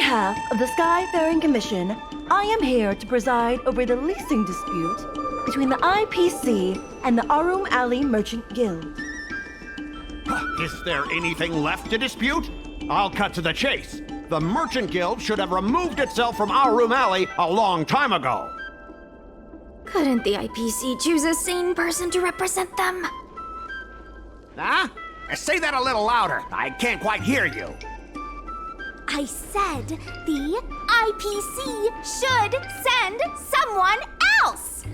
behalf of the Skyfaring Commission, I am here to preside over the leasing dispute between the IPC and the Aurum Alley Merchant Guild. Is there anything left to dispute? I'll cut to the chase. The Merchant Guild should have removed itself from Aurum Alley a long time ago. Couldn't the IPC choose a sane person to represent them? Huh? Say that a little louder. I can't quite hear you. I said the IPC should send someone else!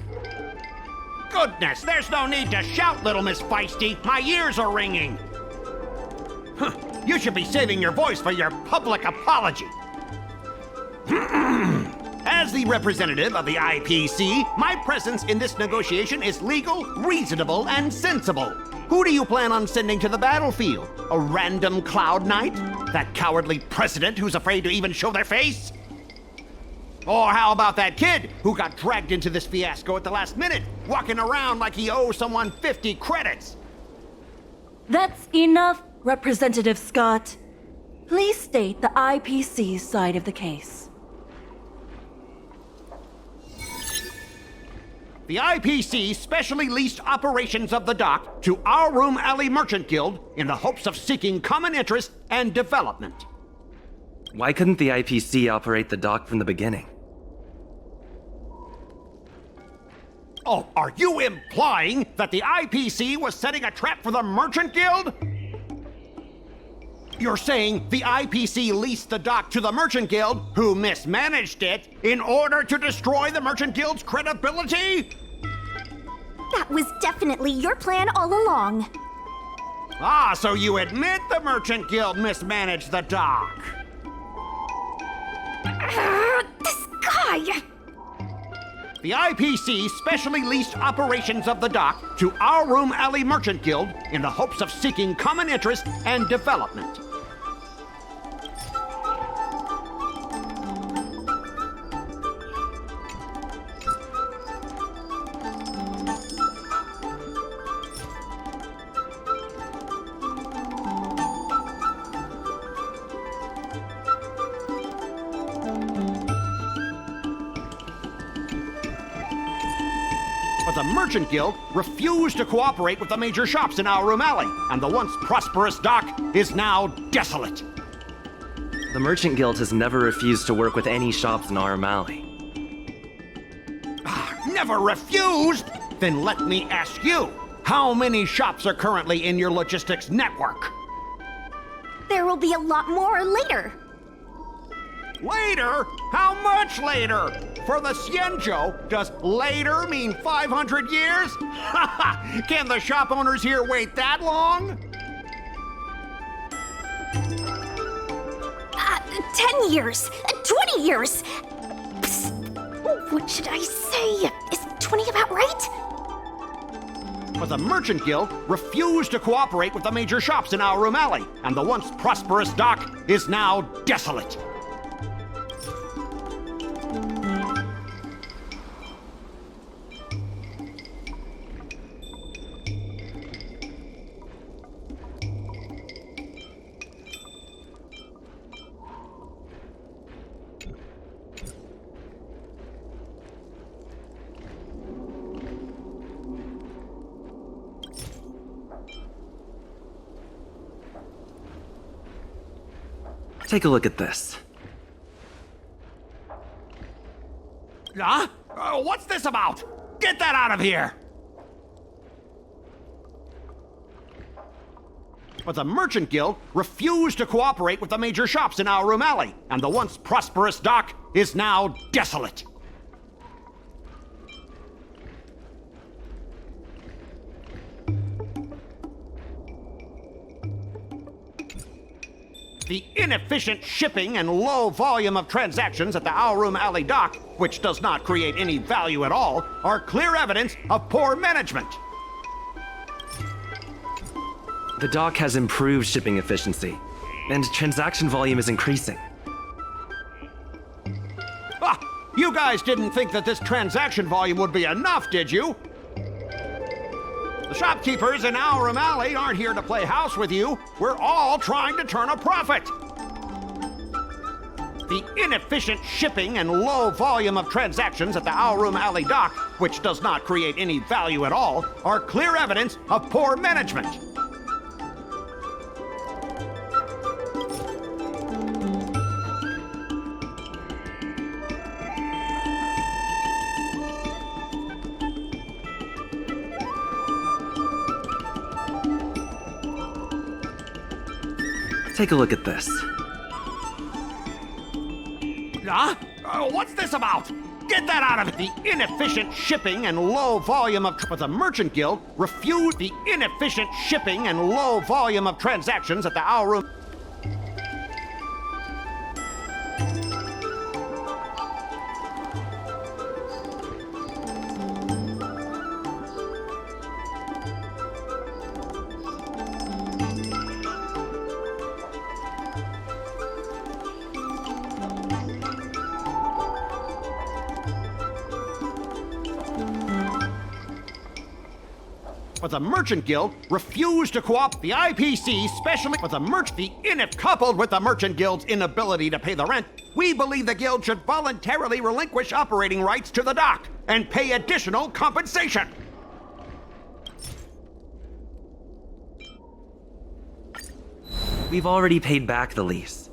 Goodness, there's no need to shout, little Miss Feisty. My ears are ringing. You should be saving your voice for your public apology. As the representative of the IPC, my presence in this negotiation is legal, reasonable, and sensible. Who do you plan on sending to the battlefield? A random Cloud Knight? That cowardly president who's afraid to even show their face? Or how about that kid who got dragged into this fiasco at the last minute, walking around like he owes someone 50 credits? That's enough, Representative Skott. Please state the IPC's side of the case. The IPC specially leased operations of the dock to Aurum Alley Merchant Guild in the hopes of seeking common interest and development. Why couldn't the IPC operate the dock from the beginning? Oh, are you implying that the IPC was setting a trap for the Merchant Guild? You're saying the IPC leased the dock to the Merchant Guild, who mismanaged it, in order to destroy the Merchant Guild's credibility? That was definitely your plan all along. Ah, so you admit the Merchant Guild mismanaged the dock? This guy! The IPC specially leased operations of the dock to Aurum Alley Merchant Guild in the hopes of seeking common interest and development. But the Merchant Guild refused to cooperate with the major shops in Aurum Alley, and the once prosperous dock is now desolate. The Merchant Guild has never refused to work with any shops in Aurum Alley. Never refused? Then let me ask you, how many shops are currently in your logistics network? There will be a lot more later. Later? How much later? For the Xianzhou, does later mean 500 years? Can the shop owners here wait that long? 10 years, 20 years. Psst. What should I say? Is 20 about right? But the Merchant Guild refused to cooperate with the major shops in Aurum Alley, and the once prosperous dock is now desolate. Take a look at this. Huh? What's this about? Get that out of here! But the Merchant Guild refused to cooperate with the major shops in Aurum Alley, and the once prosperous dock is now desolate. The inefficient shipping and low volume of transactions at the Aurum Alley dock, which does not create any value at all, are clear evidence of poor management. The dock has improved shipping efficiency, and transaction volume is increasing. Ah, you guys didn't think that this transaction volume would be enough, did you? The shopkeepers in Aurum Alley aren't here to play house with you. We're all trying to turn a profit. The inefficient shipping and low volume of transactions at the Aurum Alley dock, which does not create any value at all, are clear evidence of poor management. Take a look at this. Huh? What's this about? Get that out of it! The inefficient shipping and low volume of... But the Merchant Guild refused the inefficient shipping and low volume of transactions at the Aurum... But the Merchant Guild refused to cooperate. The IPC specially... But coupled with the Merchant Guild's inability to pay the rent, we believe the Guild should voluntarily relinquish operating rights to the dock and pay additional compensation. We've already paid back the lease.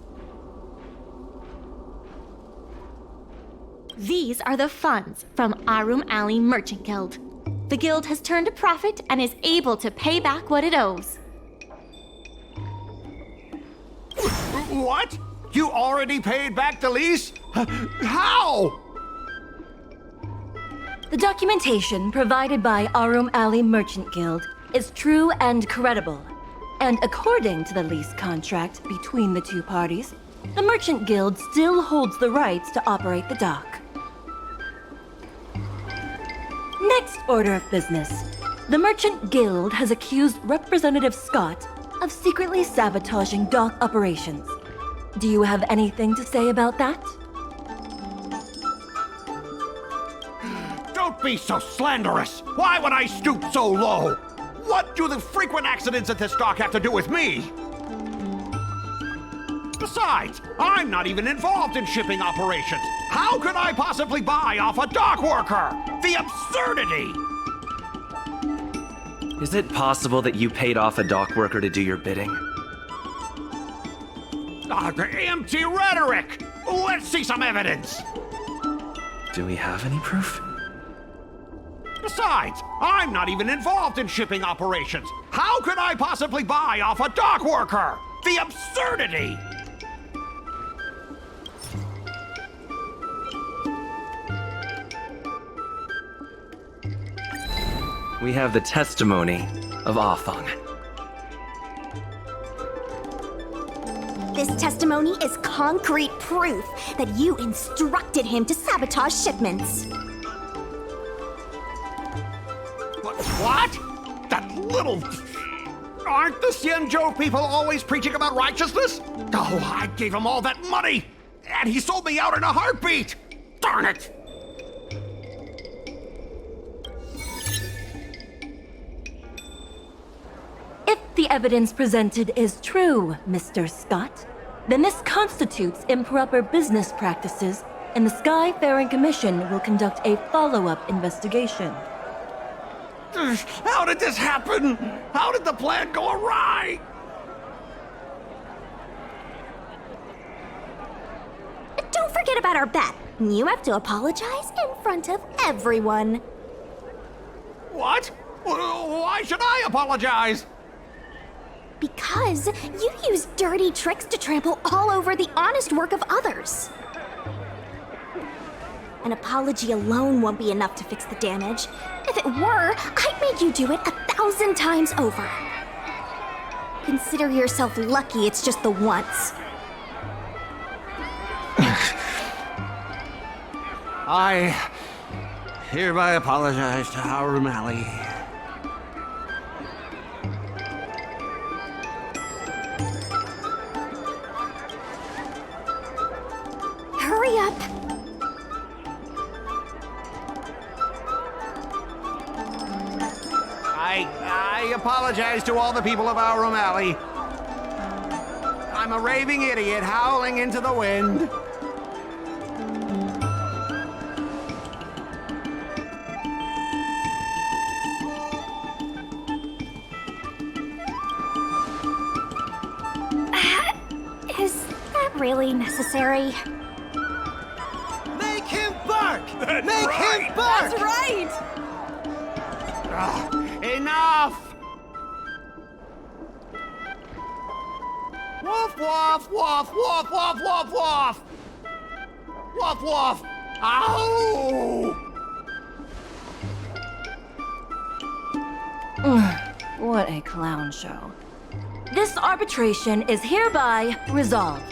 These are the funds from Aurum Alley Merchant Guild. The guild has turned a profit and is able to pay back what it owes. What? You already paid back the lease? How? The documentation provided by Aurum Alley Merchant Guild is true and credible. And according to the lease contract between the two parties, the Merchant Guild still holds the rights to operate the dock. Next order of business. The Merchant Guild has accused Representative Skott of secretly sabotaging dock operations. Do you have anything to say about that? Don't be so slanderous! Why would I stoop so low? What do the frequent accidents at this dock have to do with me? Besides, I'm not even involved in shipping operations. How could I possibly buy off a dock worker? The absurdity! Is it possible that you paid off a dock worker to do your bidding? Empty rhetoric! Let's see some evidence! Do we have any proof? Besides, I'm not even involved in shipping operations. How could I possibly buy off a dock worker? The absurdity! We have the testimony of Yu-Peng. This testimony is concrete proof that you instructed him to sabotage shipments. What? That little... Aren't the Xianzhou people always preaching about righteousness? Oh, I gave him all that money! And he sold me out in a heartbeat! Darn it! If the evidence presented is true, Mr. Skott, then this constitutes improper business practices, and the Skyfaring Commission will conduct a follow-up investigation. How did this happen? How did the plan go awry? Don't forget about our bet. You have to apologize in front of everyone. What? Why should I apologize? Because you use dirty tricks to trample all over the honest work of others. An apology alone won't be enough to fix the damage. If it were, I'd make you do it 1,000 times over. Consider yourself lucky it's just the once. I hereby apologize to Aurum Alley. Hurry up. I apologize to all the people of Aurum Alley. I'm a raving idiot howling into the wind. Is that really necessary? Make him bark! Make him bark! That's right! Enough! Woof, woof, woof, woof, woof, woof, woof! Woof, woof! Ow! What a clown show. This arbitration is hereby resolved.